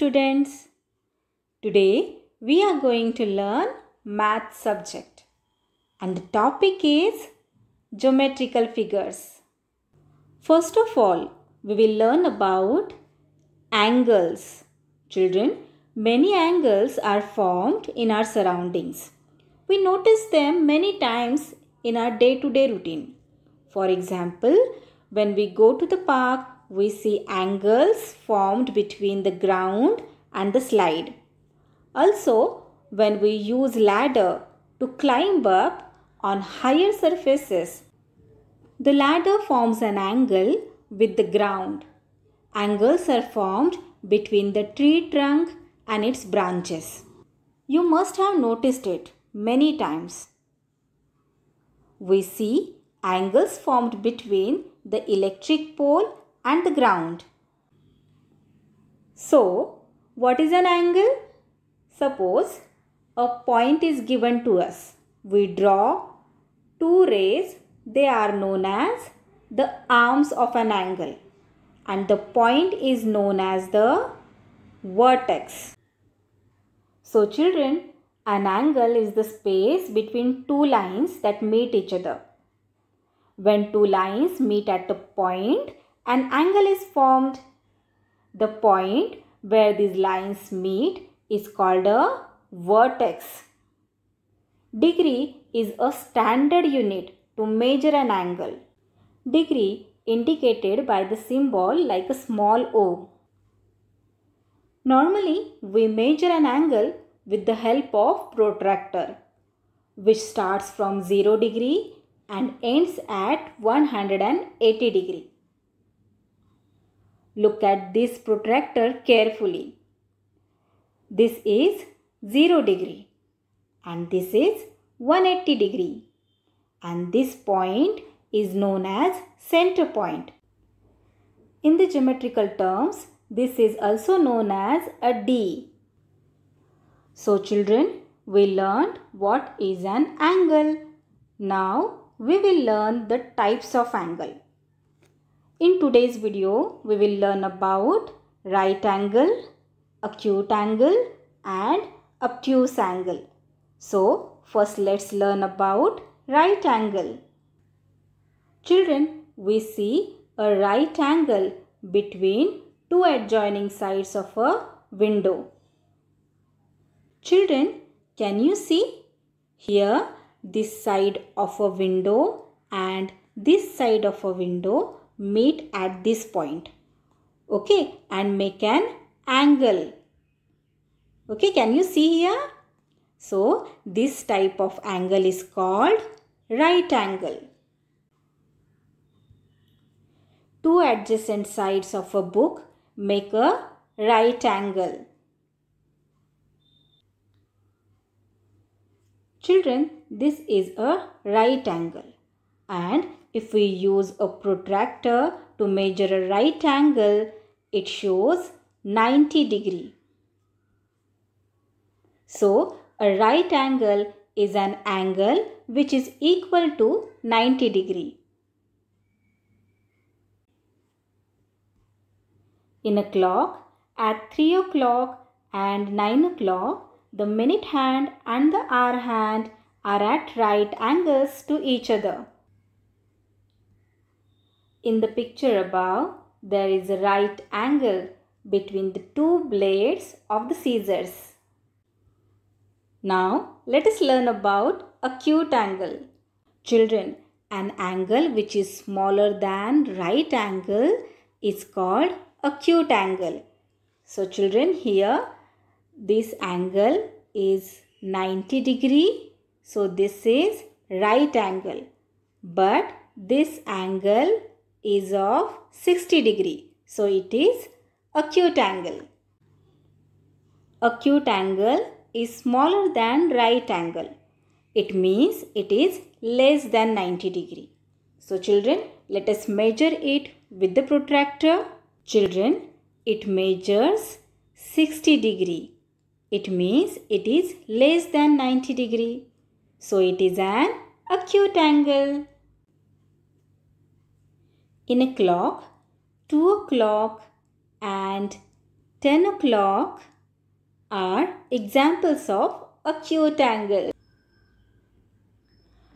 students. Today we are going to learn math subject and the topic is geometrical figures. First of all, we will learn about angles. Children, many angles are formed in our surroundings. We notice them many times in our day-to-day routine. For example, when we go to the park, we see angles formed between the ground and the slide. Also, when we use ladder to climb up on higher surfaces, the ladder forms an angle with the ground. Angles are formed between the tree trunk and its branches. You must have noticed it many times. We see angles formed between the electric pole and the ground. So, what is an angle? Suppose a point is given to us. We draw two rays. They are known as the arms of an angle. And the point is known as the vertex. So children, an angle is the space between two lines that meet each other. When two lines meet at a point, an angle is formed. The point where these lines meet is called a vertex. Degree is a standard unit to measure an angle. Degree indicated by the symbol like a small O. Normally, we measure an angle with the help of protractor, which starts from 0 degree and ends at 180 degree. Look at this protractor carefully. This is 0 degree and this is 180 degree, and this point is known as center point. In the geometrical terms, this is also known as a D. So children, we learned what is an angle. Now we will learn the types of angle. In today's video, we will learn about right angle, acute angle and obtuse angle. So first let's learn about right angle. Children, we see a right angle between two adjoining sides of a window. Children, can you see? Here, this side of a window and this side of a window meet at this point. Okay, and make an angle. Okay, can you see here? So, this type of angle is called right angle. Two adjacent sides of a book make a right angle. Children, this is a right angle, and if we use a protractor to measure a right angle, it shows 90 degree. So, a right angle is an angle which is equal to 90 degree. In a clock, at 3 o'clock and 9 o'clock, the minute hand and the hour hand are at right angles to each other. In the picture above, there is a right angle between the two blades of the scissors. Now, let us learn about acute angle. Children, an angle which is smaller than right angle is called acute angle. So children, here this angle is 90 degree. So this is right angle. But this angle is of 60 degree. So it is acute angle. Acute angle is smaller than right angle. It means it is less than 90 degree. So children, let us measure it with the protractor. Children, it measures 60 degree. It means it is less than 90 degree. So it is an acute angle. In a clock, 2 o'clock and 10 o'clock are examples of acute angle.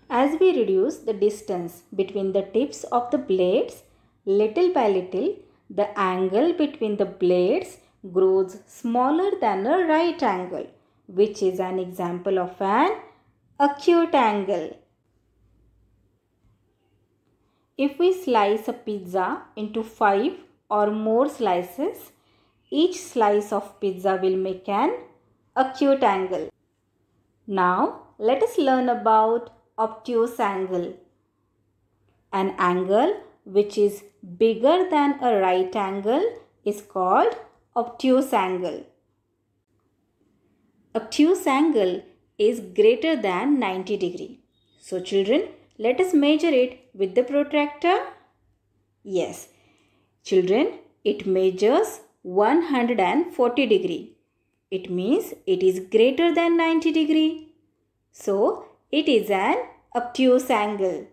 As we reduce the distance between the tips of the blades, little by little, the angle between the blades grows smaller than a right angle, which is an example of an acute angle. If we slice a pizza into 5 or more slices, each slice of pizza will make an acute angle. Now, let us learn about obtuse angle. An angle which is bigger than a right angle is called obtuse angle. Obtuse angle is greater than 90 degree. So children, let us measure it with the protractor. Yes, children, it measures 140 degree. It means it is greater than 90 degree. So, it is an obtuse angle.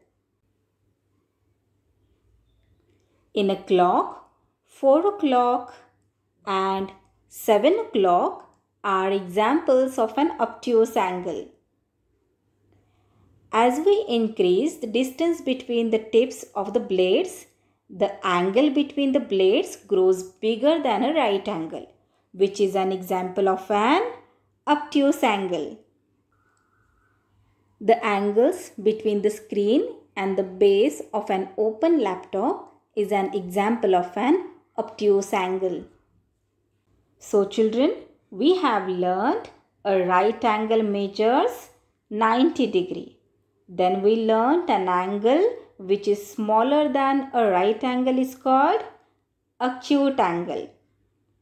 In a clock, 4 o'clock and 7 o'clock are examples of an obtuse angle. As we increase the distance between the tips of the blades, the angle between the blades grows bigger than a right angle, which is an example of an obtuse angle. The angles between the screen and the base of an open laptop is an example of an obtuse angle. So children, we have learned a right angle measures 90 degree. Then we learnt an angle which is smaller than a right angle is called acute angle,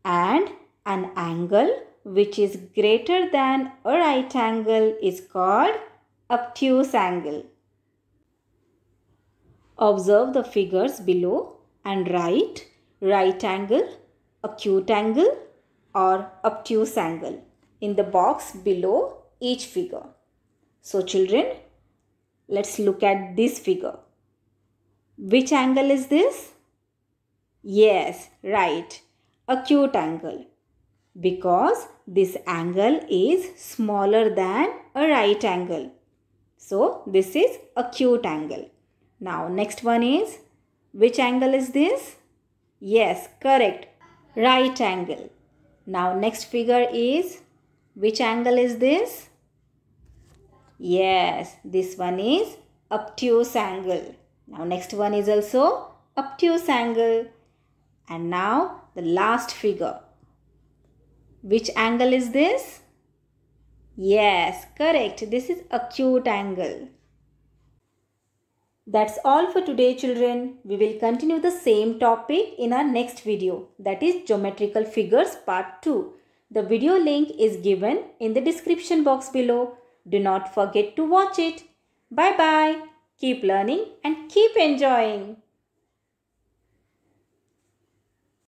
and an angle which is greater than a right angle is called obtuse angle. Observe the figures below and write right angle, acute angle or obtuse angle in the box below each figure. So children, let's look at this figure. Which angle is this? Yes, right, acute angle. Because this angle is smaller than a right angle. So, this is acute angle. Now, next one is, which angle is this? Yes, correct, right angle. Now, next figure is, which angle is this? Yes, this one is obtuse angle. Now, next one is also obtuse angle. And now, the last figure. Which angle is this? Yes, correct. This is acute angle. That's all for today, children. We will continue the same topic in our next video, that is Geometrical Figures Part 2. The video link is given in the description box below. Do not forget to watch it. Bye-bye. Keep learning and keep enjoying.